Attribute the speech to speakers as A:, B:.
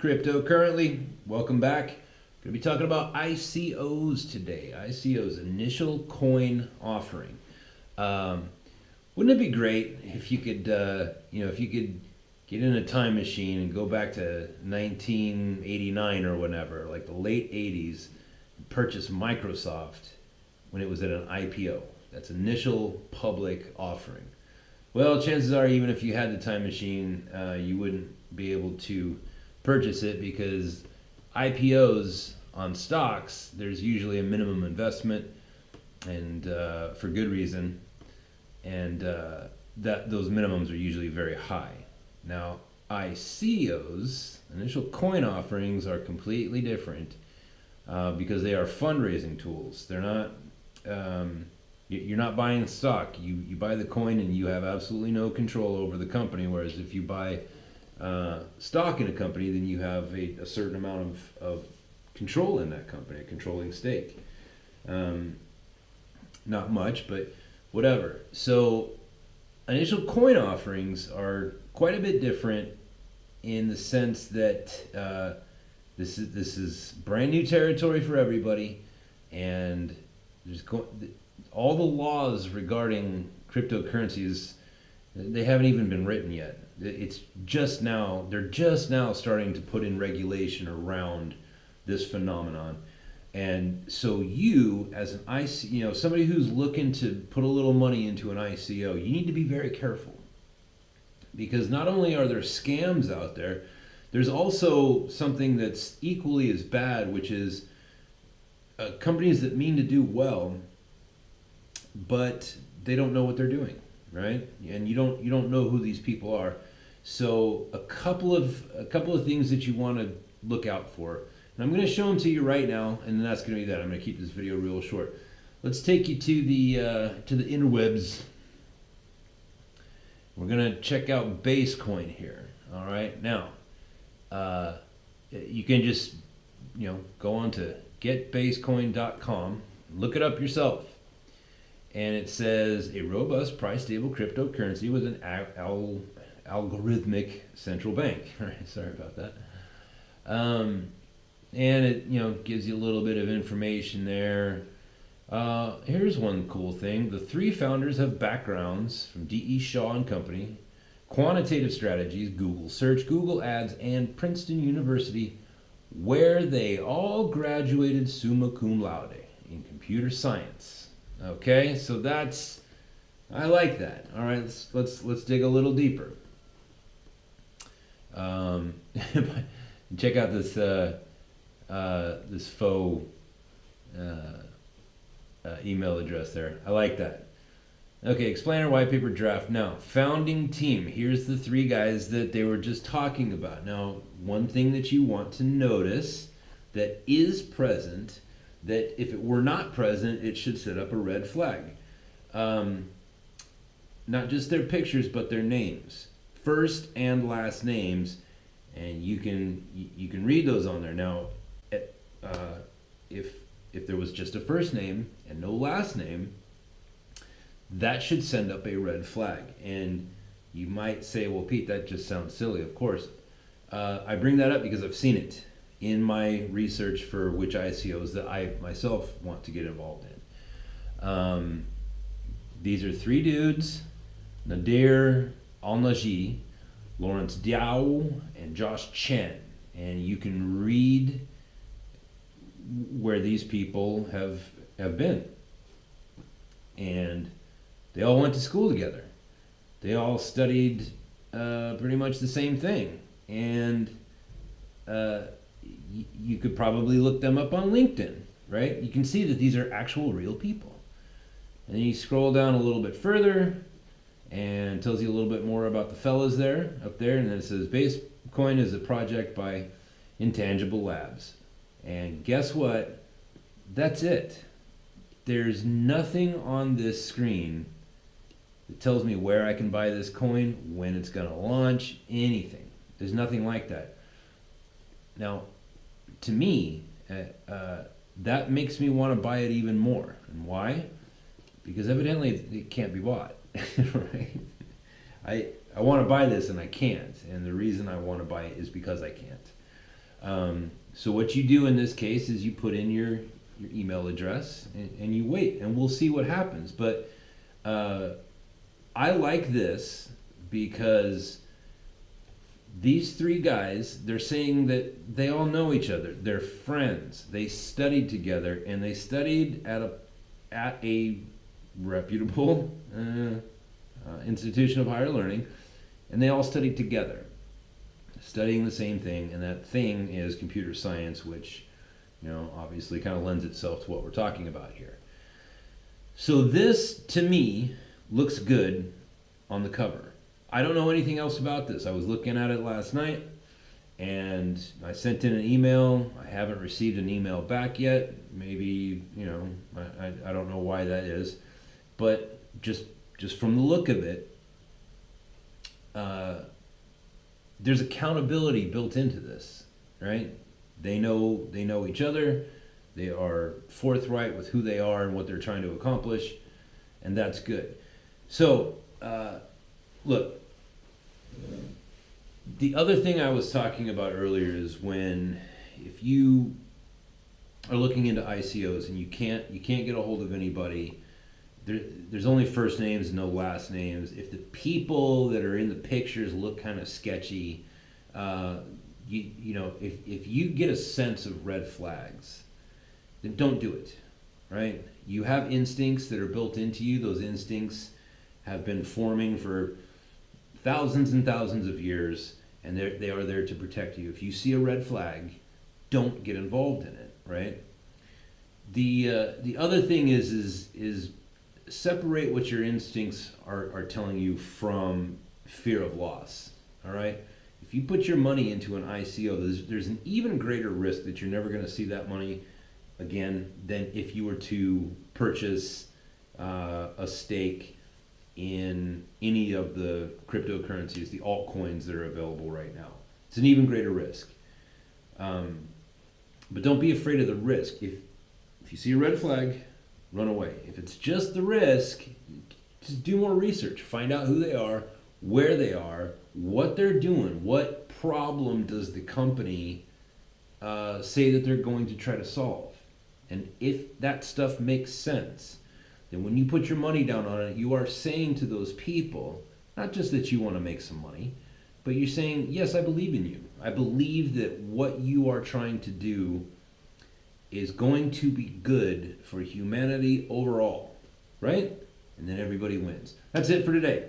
A: Cryptocurrently, welcome back. Going to be talking about ICOs today. ICOs, initial coin offering. Um, wouldn't it be great if you could, if you could get in a time machine and go back to 1989 or whatever, like the late 80s, and purchase Microsoft when it was at an IPO. That's initial public offering. Well, chances are, even if you had the time machine, you wouldn't be able to purchase it because IPOs on stocks, there's usually a minimum investment, and for good reason, and that those minimums are usually very high. Now, ICOs, initial coin offerings, are completely different because they are fundraising tools. They're not. You're not buying stock. You buy the coin and you have absolutely no control over the company. Whereas if you buy stock in a company, then you have a certain amount of control in that company, a controlling stake. Not much, but whatever. So initial coin offerings are quite a bit different in the sense that this is brand new territory for everybody, and all the laws regarding cryptocurrencies, they haven't even been written yet. It's just now, they're just now starting to put in regulation around this phenomenon. And so you, as an ICO, somebody who's looking to put a little money into an ICO, you need to be very careful. Because not only are there scams out there, there's also something that's equally as bad, which is companies that mean to do well, but they don't know what they're doing, right? And you don't know who these people are. So a couple of things that you want to look out for, and I'm going to show them to you right now, and that's going to be that. I'm going to keep this video real short. Let's take you to the interwebs. We're going to check out Basecoin here. All right, now you can just go on to getbasecoin.com, look it up yourself. And it says a robust price stable cryptocurrency with an algorithmic central bank. All right, sorry about that. And it gives you a little bit of information there. Here's one cool thing. The three founders have backgrounds from D.E. Shaw and Company, Quantitative Strategies, Google Search, Google Ads, and Princeton University, where they all graduated summa cum laude in computer science. Okay, so I like that. All right, let's dig a little deeper. Check out this this faux email address there. I like that. Okay, explainer white paper draft. Now, founding team. Here's the three guys that they were just talking about. Now, one thing that you want to notice that is present, that if it were not present, it should set up a red flag. Not just their pictures, but their names, first and last names, and you can read those on there. Now, if there was just a first name and no last name, that should send up a red flag. And you might say, well, Pete, that just sounds silly. Of course, I bring that up because I've seen it in my research for which ICOs that I myself want to get involved in. These are three dudes: Nadir Al-Naji, Lawrence Diao, and Josh Chen. And you can read where these people have been. And they all went to school together. They all studied pretty much the same thing. And you could probably look them up on LinkedIn, right? You can see that these are actual real people. And then you scroll down a little bit further and tells you a little bit more about the fellas there, up there, and then it says Basecoin is a project by Intangible Labs. And guess what? That's it. There's nothing on this screen that tells me where I can buy this coin, when it's going to launch, anything. There's nothing like that. Now, to me, that makes me want to buy it even more. And why? Because evidently it can't be bought, right? I want to buy this and I can't, and the reason I want to buy it is because I can't. So what you do in this case is you put in your email address and you wait, and we'll see what happens. But I like this because these three guys, they're saying that they all know each other. They're friends. They studied together, and they studied at a reputable institution of higher learning, and they all studied together, studying the same thing, and that thing is computer science, which, obviously kind of lends itself to what we're talking about here. So this, to me, looks good on the cover. I don't know anything else about this. I was looking at it last night, and I sent in an email. I haven't received an email back yet. Maybe, I don't know why that is. But just from the look of it, there's accountability built into this, right? They know each other. They are forthright with who they are and what they're trying to accomplish, and that's good. So, look, the other thing I was talking about earlier is if you are looking into ICOs and you can't get a hold of anybody, there's only first names, no last names. If the people that are in the pictures look kind of sketchy, if you get a sense of red flags, then don't do it, right? You have instincts that are built into you. Those instincts have been forming for thousands and thousands of years, and they are there to protect you. If you see a red flag, don't get involved in it, right? The other thing is separate what your instincts are telling you from fear of loss, all right? If you put your money into an ICO, there's an even greater risk that you're never going to see that money again than if you were to purchase a stake in any of the cryptocurrencies, the altcoins that are available right now. It's an even greater risk. But don't be afraid of the risk. If you see a red flag, run away. If it's just the risk, just do more research. Find out who they are, where they are, what they're doing, what problem does the company say that they're going to try to solve. And if that stuff makes sense, then when you put your money down on it, you are saying to those people, not just that you want to make some money, but you're saying, yes, I believe in you. I believe that what you are trying to do is going to be good for humanity overall, right? And then everybody wins. That's it for today.